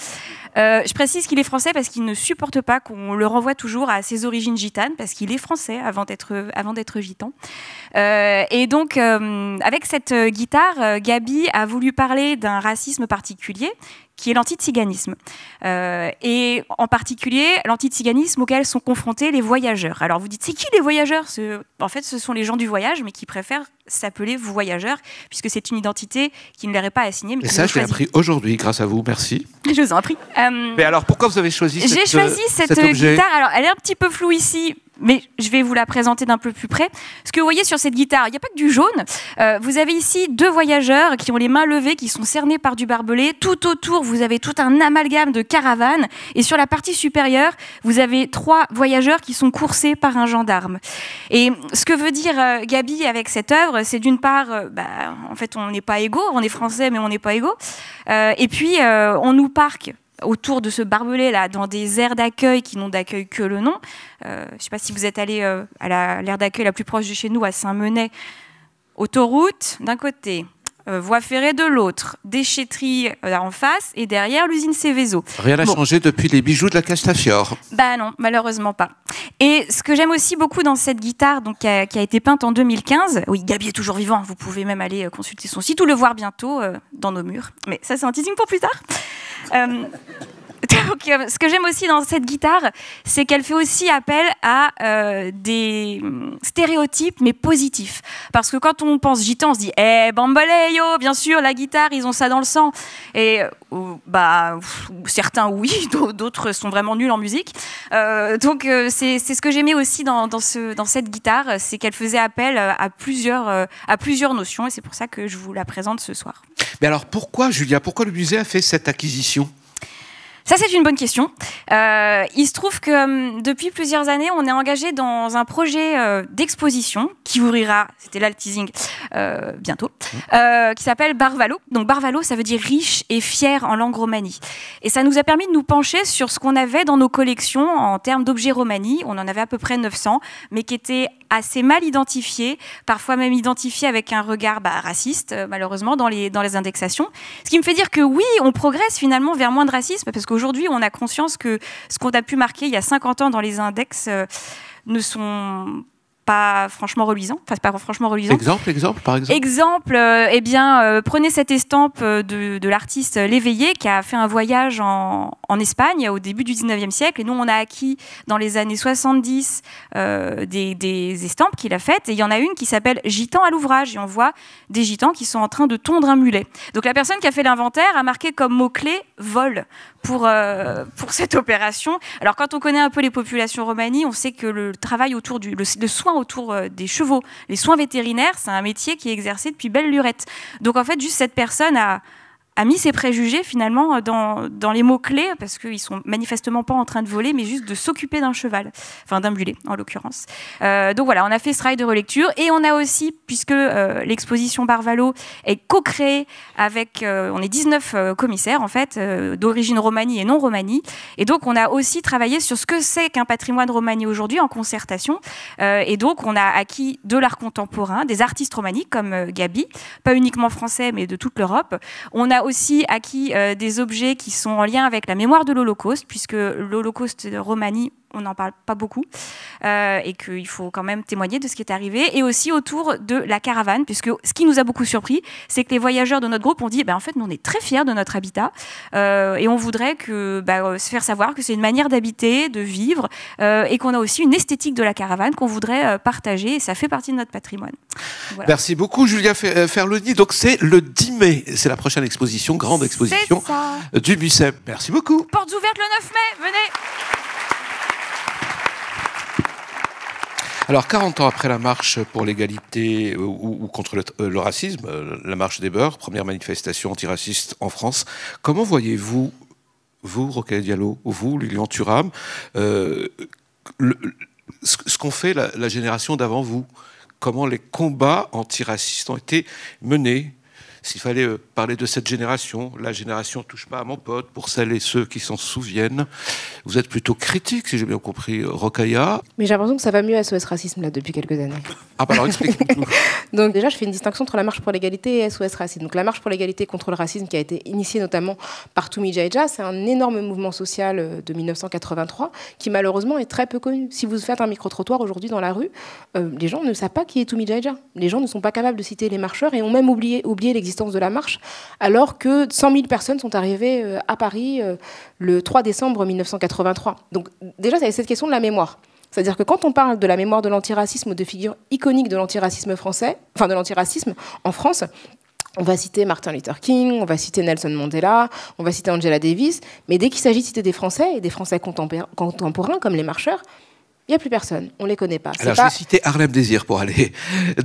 Je précise qu'il est français parce qu'il ne supporte pas qu'on le renvoie toujours à ses origines gitanes, parce qu'il est français avant d'être gitan. Et donc, avec cette guitare, Gaby a voulu parler d'un racisme particulier, qui est l'antiziganisme. Et en particulier, l'antiziganisme auquel sont confrontés les voyageurs. Alors vous dites, c'est qui les voyageurs? En fait, ce sont les gens du voyage, mais qui préfèrent s'appeler voyageurs, puisque c'est une identité qui ne leur est pas assignée. Mais et ça, je l'ai appris aujourd'hui, grâce à vous, merci. Je vous en prie. Mais alors, pourquoi vous avez choisi J'ai choisi cette guitare. Alors, elle est un petit peu floue ici, mais je vais vous la présenter d'un peu plus près. Ce que vous voyez sur cette guitare, il n'y a pas que du jaune. Vous avez ici 2 voyageurs qui ont les mains levées, qui sont cernés par du barbelé. Tout autour, vous avez tout un amalgame de caravanes. Et sur la partie supérieure, vous avez 3 voyageurs qui sont coursés par un gendarme. Et ce que veut dire Gaby avec cette œuvre, c'est d'une part, en fait, on n'est pas égaux. On est français, mais on n'est pas égaux. Et puis, on nous parque autour de ce barbelé-là, dans des aires d'accueil qui n'ont d'accueil que le nom. Je ne sais pas si vous êtes allé à l'aire d'accueil la plus proche de chez nous, à Saint-Menet. Autoroute d'un côté, voie ferrée de l'autre, déchetterie en face, et derrière l'usine Céveso. Rien n'a changé depuis les bijoux de la Castafiore. Bah non, malheureusement pas. Et ce que j'aime aussi beaucoup dans cette guitare, donc, qui a été peinte en 2015, oui, Gaby est toujours vivant, vous pouvez même aller consulter son site ou le voir bientôt dans nos murs. Mais ça, c'est un teasing pour plus tard. Donc, ce que j'aime aussi dans cette guitare, c'est qu'elle fait aussi appel à des stéréotypes, mais positifs. Parce que quand on pense gitan, on se dit « Eh, bamboleyo, bien sûr, la guitare, ils ont ça dans le sang ». Et certains, oui, d'autres sont vraiment nuls en musique. Donc, c'est ce que j'aimais aussi dans cette guitare, c'est qu'elle faisait appel à plusieurs notions, et c'est pour ça que je vous la présente ce soir. Mais alors, pourquoi, Julia, pourquoi le musée a fait cette acquisition ? Ça, c'est une bonne question. Il se trouve que depuis plusieurs années, on est engagé dans un projet d'exposition qui ouvrira, c'était là le teasing, bientôt, qui s'appelle Barvalo. Donc Barvalo, ça veut dire riche et fier en langue romanie. Et ça nous a permis de nous pencher sur ce qu'on avait dans nos collections en termes d'objets romani. On en avait à peu près 900, mais qui étaient assez mal identifiés, parfois même identifiés avec un regard raciste, malheureusement, dans les indexations. Ce qui me fait dire que oui, on progresse finalement vers moins de racisme, parce qu'aujourd'hui, on a conscience que ce qu'on a pu marquer il y a 50 ans dans les index ne sont pas franchement reluisants. Enfin, c'est pas franchement reluisant. Exemple, par exemple. Prenez cette estampe de l'artiste Léveillé qui a fait un voyage en Espagne au début du 19e siècle. Et nous, on a acquis dans les années 70 des estampes qu'il a faites. Et il y en a une qui s'appelle Gitan à l'ouvrage. Et on voit des gitans qui sont en train de tondre un mulet. Donc la personne qui a fait l'inventaire a marqué comme mot-clé vol pour cette opération. Alors quand on connaît un peu les populations romanies, on sait que le travail autour le soin autour des chevaux, les soins vétérinaires, c'est un métier qui est exercé depuis belle lurette. Donc en fait, juste cette personne a mis ses préjugés finalement dans les mots-clés, parce qu'ils sont manifestement pas en train de voler, mais juste de s'occuper d'un cheval, enfin d'un mulet en l'occurrence. Donc voilà, on a fait ce travail de relecture, et on a aussi, puisque l'exposition Barvalo est co-créée avec, on est 19 commissaires en fait, d'origine romanie et non romanie, et donc on a aussi travaillé sur ce que c'est qu'un patrimoine romani aujourd'hui en concertation, et donc on a acquis de l'art contemporain, des artistes romaniques comme Gaby, pas uniquement français mais de toute l'Europe. On a a aussi acquis des objets qui sont en lien avec la mémoire de l'Holocauste, puisque l'Holocauste de Roumanie, on n'en parle pas beaucoup, et qu'il faut quand même témoigner de ce qui est arrivé, et aussi autour de la caravane, puisque ce qui nous a beaucoup surpris, c'est que les voyageurs de notre groupe ont dit, en fait, nous, on est très fiers de notre habitat, et on voudrait se faire savoir que c'est une manière d'habiter, de vivre, et qu'on a aussi une esthétique de la caravane qu'on voudrait partager, et ça fait partie de notre patrimoine. Voilà. Merci beaucoup, Julia Ferloni. Donc, c'est le 10 mai, c'est la prochaine exposition, grande exposition du MUSEM. Merci beaucoup. Portes ouvertes le 9 mai, venez. Alors, 40 ans après la marche pour l'égalité ou contre le racisme, la marche des beurs, première manifestation antiraciste en France, comment voyez-vous, vous, Rokhaya Diallo, vous, Lilian Thuram, ce qu'ont fait la génération d'avant vous? Comment les combats antiracistes ont été menés? S'il fallait parler de cette génération, la génération touche pas à mon pote, pour celles et ceux qui s'en souviennent, vous êtes plutôt critique, si j'ai bien compris, Rokhaya. Mais j'ai l'impression que ça va mieux à SOS Racisme là depuis quelques années. Ah bah alors explique-nous. Donc déjà, je fais une distinction entre la marche pour l'égalité et SOS Racisme. Donc la marche pour l'égalité contre le racisme qui a été initiée notamment par Toumi Djaïdja, c'est un énorme mouvement social de 1983 qui malheureusement est très peu connu. Si vous faites un micro-trottoir aujourd'hui dans la rue, les gens ne savent pas qui est Toumi Djaïdja. Les gens ne sont pas capables de citer les marcheurs et ont même oublié l'existence de la marche, alors que 100 000 personnes sont arrivées à Paris le 3 décembre 1983. Donc déjà, c'est cette question de la mémoire. C'est-à-dire que quand on parle de la mémoire de l'antiracisme ou de figures iconiques de l'antiracisme français, enfin de l'antiracisme en France, on va citer Martin Luther King, on va citer Nelson Mandela, on va citer Angela Davis, mais dès qu'il s'agit de citer des Français, et des Français contemporains comme les marcheurs, il n'y a plus personne, on ne les connaît pas. Alors, je vais citer Harlem Désir pour aller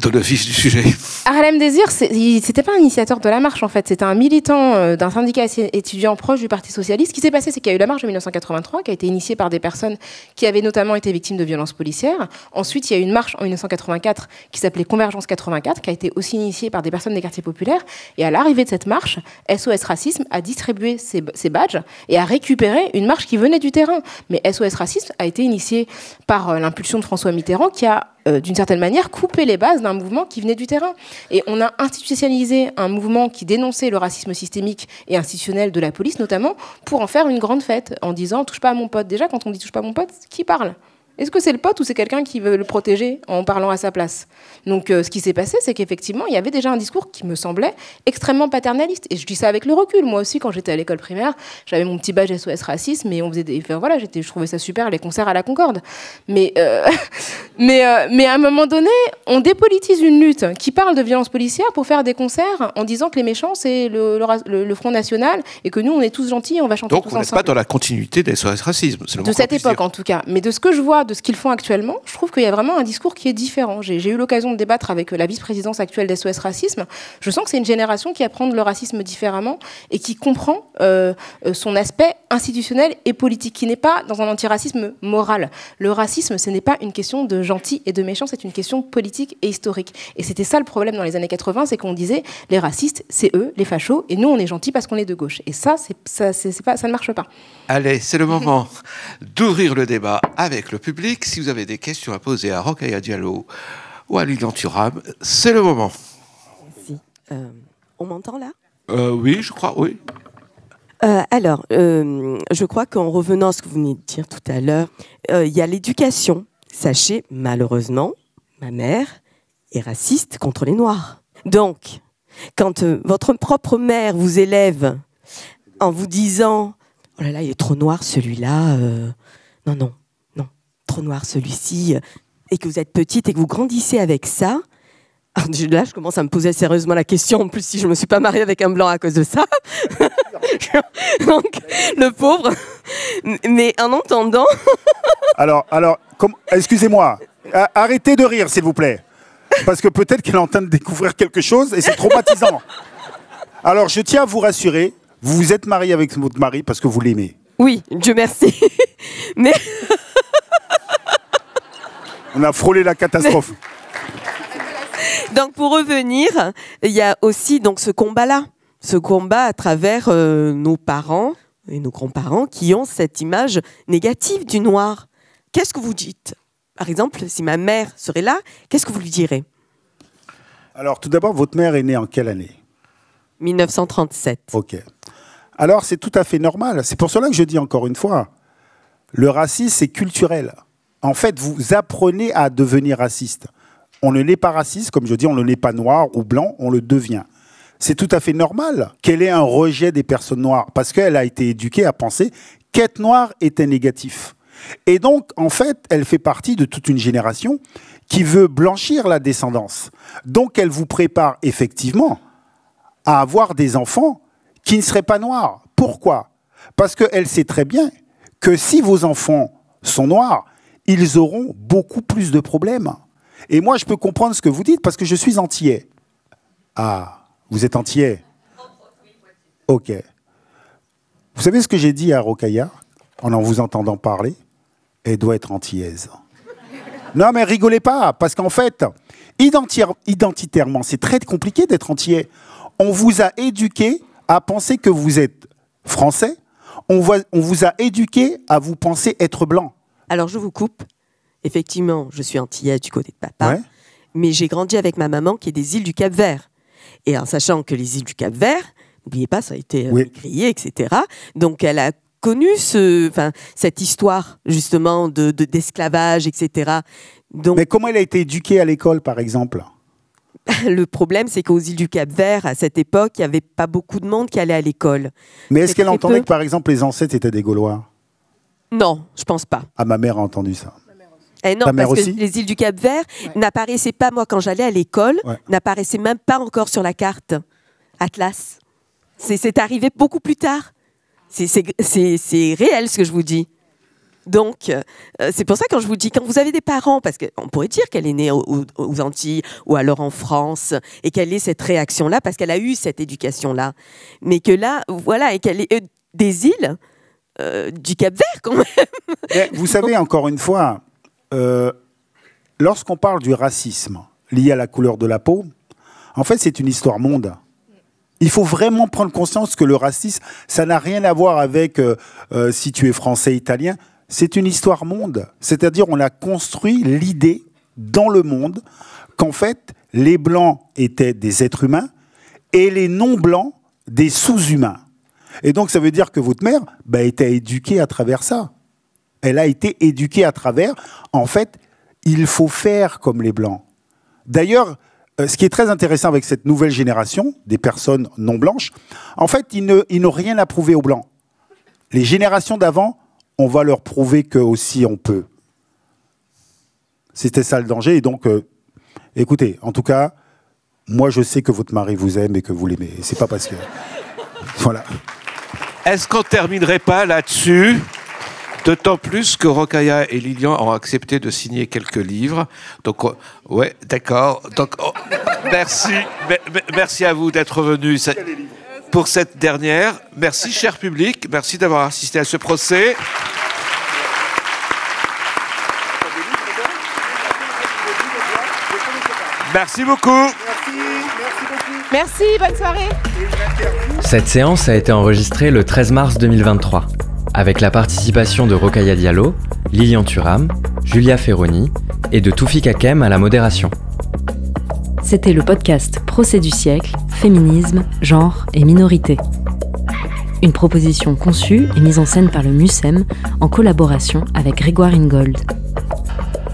dans le vif du sujet. Harlem Désir, c'était pas un initiateur de la marche, en fait. C'était un militant d'un syndicat étudiant proche du Parti Socialiste. Ce qui s'est passé, c'est qu'il y a eu la marche de 1983, qui a été initiée par des personnes qui avaient notamment été victimes de violences policières. Ensuite, il y a eu une marche en 1984 qui s'appelait Convergence 84, qui a été aussi initiée par des personnes des quartiers populaires. Et à l'arrivée de cette marche, SOS Racisme a distribué ses badges et a récupéré une marche qui venait du terrain. Mais SOS Racisme a été initiée par l'impulsion de François Mitterrand qui a, d'une certaine manière, coupé les bases d'un mouvement qui venait du terrain. Et on a institutionnalisé un mouvement qui dénonçait le racisme systémique et institutionnel de la police, notamment, pour en faire une grande fête, en disant « touche pas à mon pote ». Déjà, quand on dit « touche pas à mon pote », qui parle ? Est-ce que c'est le pote ou c'est quelqu'un qui veut le protéger en parlant à sa place? Donc ce qui s'est passé, c'est qu'effectivement, il y avait déjà un discours qui me semblait extrêmement paternaliste. Et je dis ça avec le recul. Moi aussi, quand j'étais à l'école primaire, j'avais mon petit badge SOS Racisme et on faisait des... Enfin, voilà, je trouvais ça super, les concerts à la Concorde. Mais à un moment donné, on dépolitise une lutte qui parle de violence policière pour faire des concerts en disant que les méchants, c'est le Front National et que nous, on est tous gentils et on va chanter tous ensemble. Donc, on n'est pas dans la continuité des SOS Racisme. De cette époque, en tout cas. Mais de ce que je vois, de ce qu'ils font actuellement, je trouve qu'il y a vraiment un discours qui est différent. J'ai eu l'occasion de débattre avec la vice-présidence actuelle d'SOS Racisme. Je sens que c'est une génération qui apprend le racisme différemment et qui comprend son aspect institutionnel et politique, qui n'est pas dans un antiracisme moral. Le racisme, ce n'est pas une question de gentil et de méchant, c'est une question politique et historique. Et c'était ça le problème dans les années 80, c'est qu'on disait les racistes, c'est eux, les fachos, et nous, on est gentils parce qu'on est de gauche. Et ça, ça ne marche pas. Allez, c'est le moment d'ouvrir le débat avec le public. Si vous avez des questions à poser à Rokhaya Diallo ou à Lilian Thuram, c'est le moment. Merci. On m'entend là? Oui, je crois, oui. Alors, je crois qu'en revenant à ce que vous venez de dire tout à l'heure, il y a l'éducation. Sachez, malheureusement, ma mère est raciste contre les Noirs. Donc, quand votre propre mère vous élève en vous disant « Oh là là, il est trop noir celui-là, non, trop noir celui-ci », et que vous êtes petite et que vous grandissez avec ça, là, je commence à me poser sérieusement la question, en plus, si je ne me suis pas mariée avec un blanc à cause de ça. Donc, le pauvre. Mais en entendant... Alors, excusez-moi, arrêtez de rire, s'il vous plaît. Parce que peut-être qu'elle est en train de découvrir quelque chose et c'est traumatisant. Alors, je tiens à vous rassurer, vous vous êtes marié avec votre mari parce que vous l'aimez. Oui, Dieu merci. Mais... On a frôlé la catastrophe. Donc, pour revenir, il y a aussi donc, ce combat-là. Ce combat à travers nos parents et nos grands-parents qui ont cette image négative du noir. Qu'est-ce que vous dites? Par exemple, si ma mère serait là, qu'est-ce que vous lui direz? Alors, tout d'abord, votre mère est née en quelle année? 1937. Ok. Alors, c'est tout à fait normal. C'est pour cela que je dis encore une fois, le racisme, c'est culturel. En fait, vous apprenez à devenir raciste. On ne l'est pas raciste, comme je dis, on ne l'est pas noir ou blanc, on le devient. C'est tout à fait normal qu'elle ait un rejet des personnes noires, parce qu'elle a été éduquée à penser qu'être noire était négatif. Et donc, en fait, elle fait partie de toute une génération qui veut blanchir la descendance. Donc, elle vous prépare effectivement à avoir des enfants qui ne seraient pas noirs. Pourquoi ? Parce qu'elle sait très bien que si vos enfants sont noirs, ils auront beaucoup plus de problèmes. Et moi, je peux comprendre ce que vous dites parce que je suis antillais. Ah, vous êtes antillais ? Ok. Vous savez ce que j'ai dit à Rokhaya en vous entendant parler ? Elle doit être antillaise. Non, mais rigolez pas, parce qu'en fait, identitairement, c'est très compliqué d'être antillais. On vous a éduqué à penser que vous êtes français. On vous a éduqué à vous penser être blanc. Alors, je vous coupe. Effectivement, je suis antillaise du côté de papa, mais j'ai grandi avec ma maman qui est des îles du Cap-Vert. Et en sachant que les îles du Cap-Vert, n'oubliez pas, ça a été crié, etc. Donc, elle a connu cette histoire, justement, d'esclavage, etc. Donc, mais comment elle a été éduquée à l'école, par exemple ? Le problème, c'est qu'aux îles du Cap-Vert, à cette époque, il n'y avait pas beaucoup de monde qui allait à l'école. Mais est-ce qu'elle entendait que, par exemple, les ancêtres étaient des Gaulois ? Non, je pense pas. Ah, ma mère a entendu ça. Non, parce que les îles du Cap-Vert n'apparaissaient pas, moi, quand j'allais à l'école, n'apparaissaient même pas encore sur la carte Atlas. C'est arrivé beaucoup plus tard. C'est réel, ce que je vous dis. Donc, c'est pour ça quand je vous dis, quand vous avez des parents, parce qu'on pourrait dire qu'elle est née aux Antilles ou alors en France, et qu'elle ait cette réaction-là, parce qu'elle a eu cette éducation-là, mais que là, voilà, et qu'elle est des îles du Cap-Vert quand même. Mais vous savez, encore une fois, lorsqu'on parle du racisme lié à la couleur de la peau, en fait, c'est une histoire monde. Il faut vraiment prendre conscience que le racisme, ça n'a rien à voir avec si tu es français, italien. C'est une histoire monde. C'est-à-dire, on a construit l'idée dans le monde qu'en fait, les blancs étaient des êtres humains et les non-blancs des sous-humains. Et donc, ça veut dire que votre mère était éduquée à travers ça. Elle a été éduquée à travers, en fait, il faut faire comme les blancs. D'ailleurs, ce qui est très intéressant avec cette nouvelle génération, des personnes non blanches, en fait, ils n'ont rien à prouver aux blancs. Les générations d'avant, on va leur prouver que aussi on peut. C'était ça le danger. Et donc, écoutez, en tout cas, moi, je sais que votre mari vous aime et que vous l'aimez. C'est pas parce que... Voilà. Est-ce qu'on ne terminerait pas là-dessus ? D'autant plus que Rokhaya et Lilian ont accepté de signer quelques livres. Donc, ouais, d'accord. Donc, merci à vous d'être venus pour cette dernière. Merci, cher public. Merci d'avoir assisté à ce procès. Merci beaucoup. Merci, bonne soirée. Cette séance a été enregistrée le 13 mars 2023, avec la participation de Rokhaya Diallo, Lilian Thuram, Julia Ferroni et de Toufik Hakem à la modération. C'était le podcast Procès du siècle, féminisme, genre et minorité. Une proposition conçue et mise en scène par le MUSEM en collaboration avec Grégoire Ingold.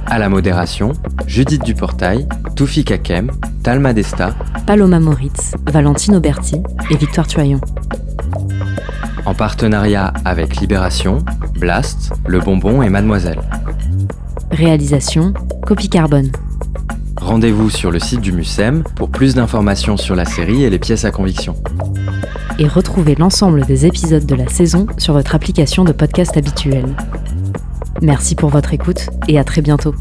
À la modération, Judith Duportail, Toufik Hakem, Talma Desta, Paloma Moritz, Valentine Auberti et Victoire Tuaillon. En partenariat avec Libération, Blast, Le Bonbon et Mademoiselle. Réalisation, Copie Carbone. Rendez-vous sur le site du MUSEM pour plus d'informations sur la série et les pièces à conviction. Et retrouvez l'ensemble des épisodes de la saison sur votre application de podcast habituelle. Merci pour votre écoute et à très bientôt.